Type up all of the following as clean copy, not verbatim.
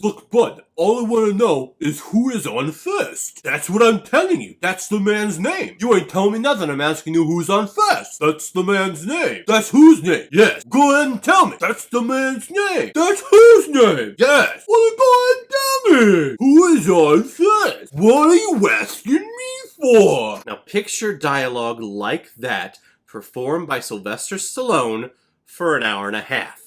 Look, bud, all I want to know is who is on first. That's what I'm telling you. That's the man's name. You ain't telling me nothing. I'm asking you who's on first. That's the man's name. That's whose name? Yes. Go ahead and tell me. That's the man's name. That's whose name? Yes. Well, go ahead and tell me. Who is on first? What are you asking me for? Now picture dialogue like that performed by Sylvester Stallone for an hour and a half.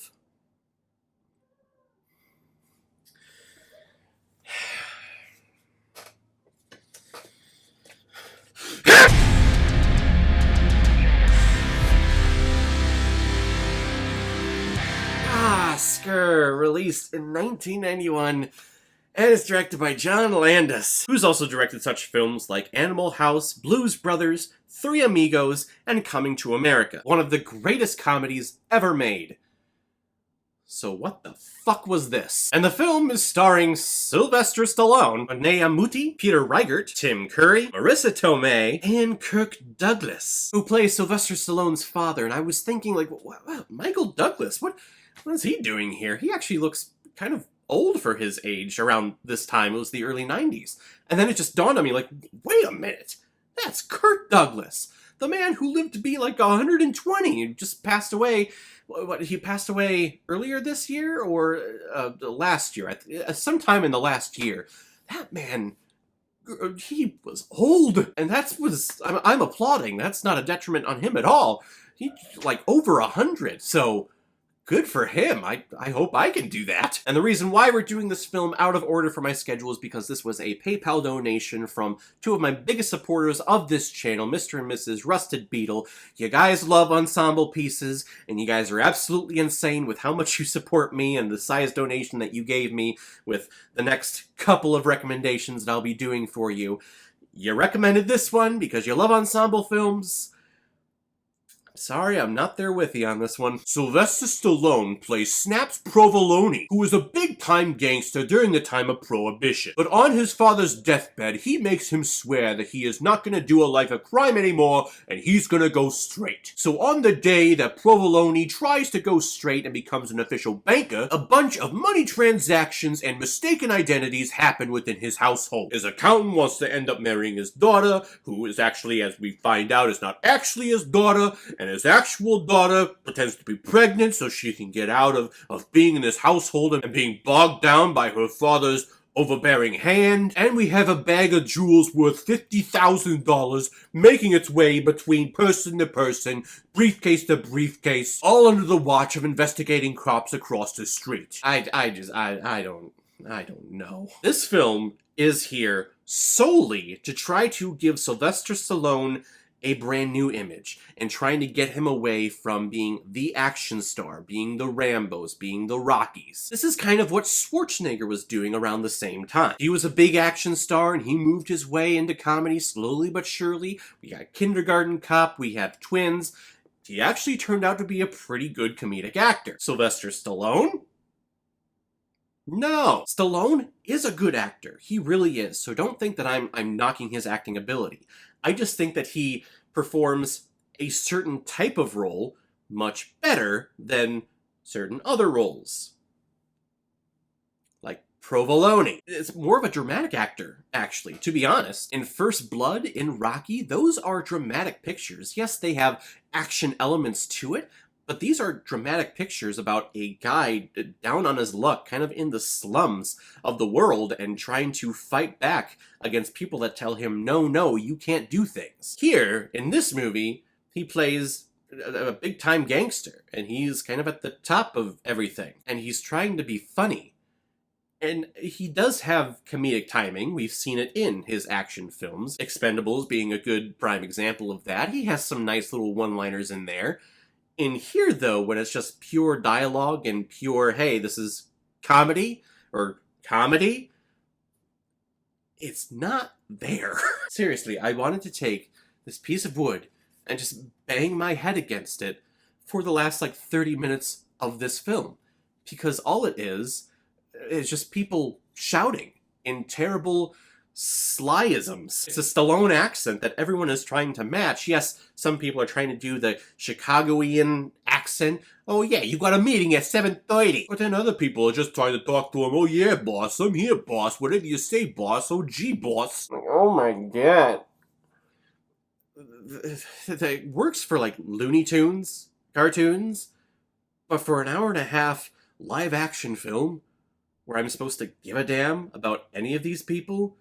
Oscar, released in 1991, and is directed by John Landis, who's also directed such films like Animal House, Blues Brothers, Three Amigos, and Coming to America, one of the greatest comedies ever made. So what the fuck was this? And the film is starring Sylvester Stallone, Anaya Muti, Peter Riegert, Tim Curry, Marissa Tomei, and Kirk Douglas, who plays Sylvester Stallone's father. And I was thinking, like, wow, Michael Douglas, what is he doing here? He actually looks kind of old for his age around this time. It was the early 90s. And then it just dawned on me, like, wait a minute. That's Kirk Douglas, the man who lived to be like 120 and just passed away. He passed away earlier this year or last year? Sometime in the last year. That man, he was old. And I'm applauding. That's not a detriment on him at all. He's like over 100, so good for him. I hope I can do that. And the reason why we're doing this film out of order for my schedule is because this was a PayPal donation from two of my biggest supporters of this channel, Mr. and Mrs. Rusted Beetle. You guys love ensemble pieces, and you guys are absolutely insane with how much you support me and the size donation that you gave me with the next couple of recommendations that I'll be doing for you. You recommended this one because you love ensemble films. Sorry, I'm not there with you on this one. Sylvester Stallone plays Snaps Provolone, who was a big-time gangster during the time of Prohibition. But on his father's deathbed, he makes him swear that he is not going to do a life of crime anymore, and he's going to go straight. So on the day that Provolone tries to go straight and becomes an official banker, a bunch of money transactions and mistaken identities happen within his household. His accountant wants to end up marrying his daughter, who is actually, as we find out, is not actually his daughter, and his actual daughter pretends to be pregnant so she can get out of being in this household and being bogged down by her father's overbearing hand. And we have a bag of jewels worth $50,000 making its way between person to person, briefcase to briefcase, all under the watch of investigating cops across the street. I don't know. This film is here solely to try to give Sylvester Stallone a brand new image and trying to get him away from being the action star, being the Rambos, being the Rockies. This is kind of what Schwarzenegger was doing around the same time. He was a big action star and he moved his way into comedy slowly but surely. We got Kindergarten Cop, we have Twins. He actually turned out to be a pretty good comedic actor. Sylvester Stallone? No. Stallone is a good actor. He really is. So don't think that I'm knocking his acting ability. I just think that he performs a certain type of role much better than certain other roles. Like Provolone. It's more of a dramatic actor, actually, to be honest. In First Blood, in Rocky, those are dramatic pictures. Yes, they have action elements to it, but these are dramatic pictures about a guy down on his luck, kind of in the slums of the world, and trying to fight back against people that tell him, no, you can't do things. Here, in this movie, he plays a big-time gangster, and he's kind of at the top of everything, and he's trying to be funny. And he does have comedic timing. We've seen it in his action films, Expendables being a good prime example of that. He has some nice little one-liners in there. In here, though, when it's just pure dialogue and pure, hey, this is comedy, it's not there. Seriously, I wanted to take this piece of wood and just bang my head against it for the last, 30 minutes of this film. Because all it is just people shouting in terrible, slyisms. It's a Stallone accent that everyone is trying to match. Yes, some people are trying to do the Chicagoian accent. Oh yeah, you got a meeting at 7:30. But then other people are just trying to talk to him. Oh yeah, boss, I'm here, boss. Whatever you say, boss. Oh gee, boss. Like, oh my god. That works for like Looney Tunes cartoons, but for an hour and a half live action film where I'm supposed to give a damn about any of these people,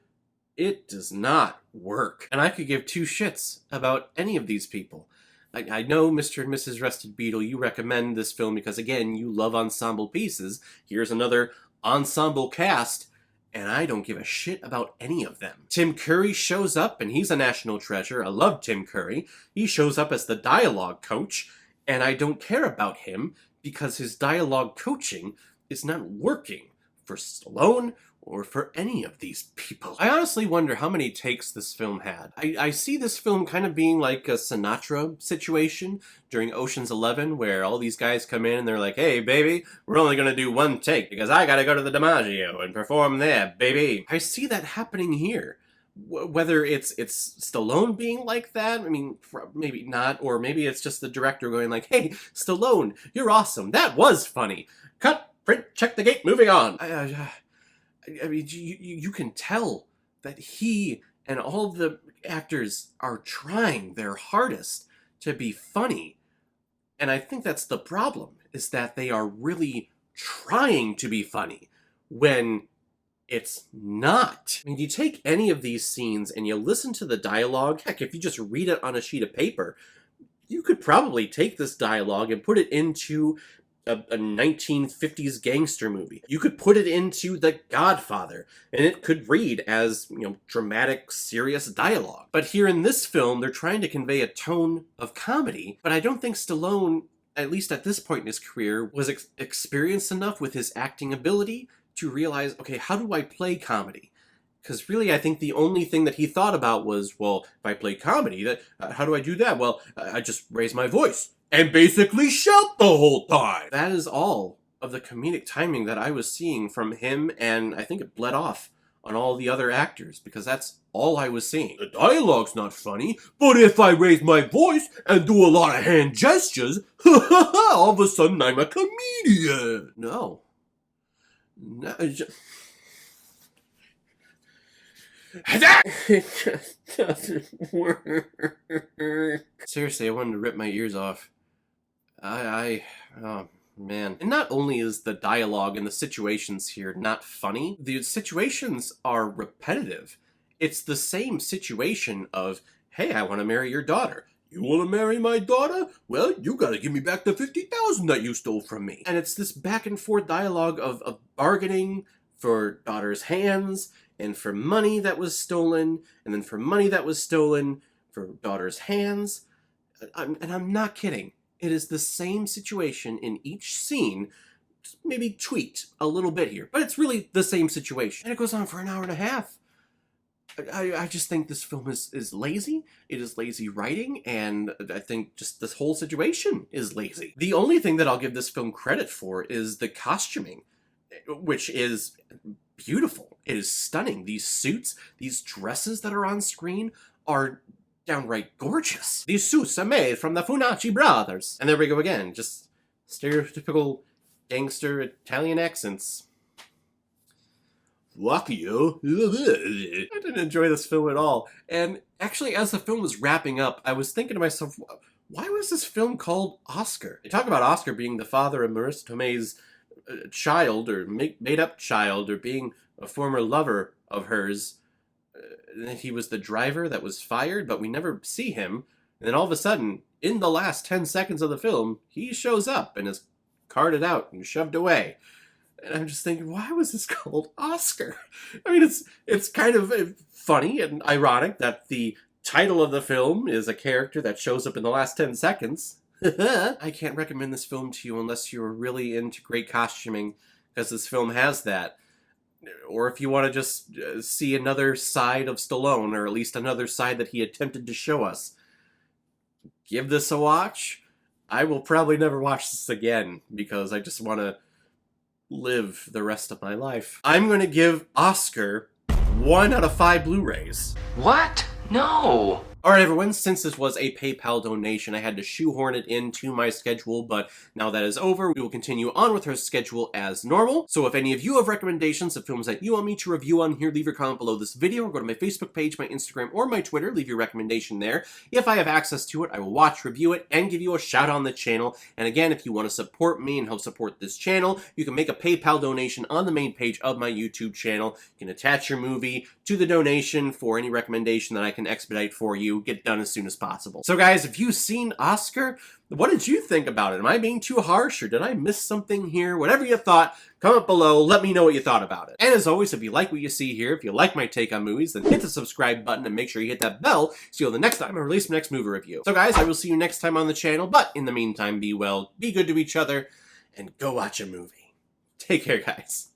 it does not work. And I could give two shits about any of these people. I know, Mr. and Mrs. Rusted Beetle, you recommend this film because, again, you love ensemble pieces. Here's another ensemble cast, and I don't give a shit about any of them. Tim Curry shows up, and he's a national treasure. I love Tim Curry. He shows up as the dialogue coach, and I don't care about him because his dialogue coaching is not working for Stallone or for any of these people. I honestly wonder how many takes this film had. I see this film kind of being like a Sinatra situation during Ocean's 11, where all these guys come in and they're like, hey, baby, we're only gonna do one take because I gotta go to the DiMaggio and perform there, baby. I see that happening here. Whether it's Stallone being like that, I mean, maybe not, or maybe it's just the director going like, hey, Stallone, you're awesome, that was funny. Cut, print, check the gate, moving on. I mean, you can tell that he and all the actors are trying their hardest to be funny. And I think that's the problem, is that they are really trying to be funny when it's not. I mean, you take any of these scenes and you listen to the dialogue, heck, if you just read it on a sheet of paper, you could probably take this dialogue and put it into a 1950s gangster movie. You could put it into The Godfather, and it could read as, dramatic, serious dialogue. But here in this film, they're trying to convey a tone of comedy, but I don't think Stallone, at least at this point in his career, was experienced enough with his acting ability to realize, okay, how do I play comedy? Because really, I think the only thing that he thought about was, well, if I play comedy, how do I do that? Well, I just raise my voice and basically shout the whole time. That is all of the comedic timing that I was seeing from him, and I think it bled off on all the other actors, because that's all I was seeing. The dialogue's not funny, but if I raise my voice and do a lot of hand gestures, all of a sudden I'm a comedian. No. It just doesn't work. Seriously, I wanted to rip my ears off. Oh man. And not only is the dialogue and the situations here not funny, the situations are repetitive. It's the same situation of, hey, I want to marry your daughter. You want to marry my daughter? Well, you gotta give me back the $50,000 that you stole from me. And it's this back and forth dialogue of bargaining for daughter's hands, and for money that was stolen, and then for money that was stolen for daughter's hands. And I'm not kidding. It is the same situation in each scene, just maybe tweaked a little bit here, but it's really the same situation. And it goes on for an hour and a half. I just think this film is lazy. It is lazy writing, and I think just this whole situation is lazy. The only thing that I'll give this film credit for is the costuming, which is beautiful. It is stunning. These suits, these dresses that are on screen are downright gorgeous. These suits are made from the Funacci brothers. And there we go again, just stereotypical gangster Italian accents. Fuck you. I didn't enjoy this film at all. And actually, as the film was wrapping up, I was thinking to myself, why was this film called Oscar? They talk about Oscar being the father of Marissa Tomei's child, or made-up child, or being a former lover of hers. He was the driver that was fired, but we never see him. And then all of a sudden, in the last 10 seconds of the film, he shows up and is carted out and shoved away. And I'm just thinking, why was this called Oscar? I mean, it's kind of funny and ironic that the title of the film is a character that shows up in the last 10 seconds. I can't recommend this film to you unless you're really into great costuming, because this film has that. Or if you want to just see another side of Stallone, or at least another side that he attempted to show us, give this a watch. I will probably never watch this again, because I just want to live the rest of my life. I'm going to give Oscar 1 out of 5 Blu-rays. What? No. Alright everyone, since this was a PayPal donation, I had to shoehorn it into my schedule, but now that is over, we will continue on with our schedule as normal. So if any of you have recommendations of films that you want me to review on here, leave your comment below this video, or go to my Facebook page, my Instagram, or my Twitter, leave your recommendation there. If I have access to it, I will watch, review it, and give you a shout on the channel. And again, if you want to support me and help support this channel, you can make a PayPal donation on the main page of my YouTube channel. You can attach your movie to the donation for any recommendation that I can expedite for you. Get done as soon as possible. So guys, if you've seen Oscar, what did you think about it? Am I being too harsh, or did I miss something here? Whatever you thought, comment below, let me know what you thought about it. And as always, if you like what you see here, if you like my take on movies, then hit the subscribe button and make sure you hit that bell so you'll know the next time I release my next movie review. So guys, I will see you next time on the channel, but in the meantime, be well, be good to each other, and go watch a movie. Take care, guys.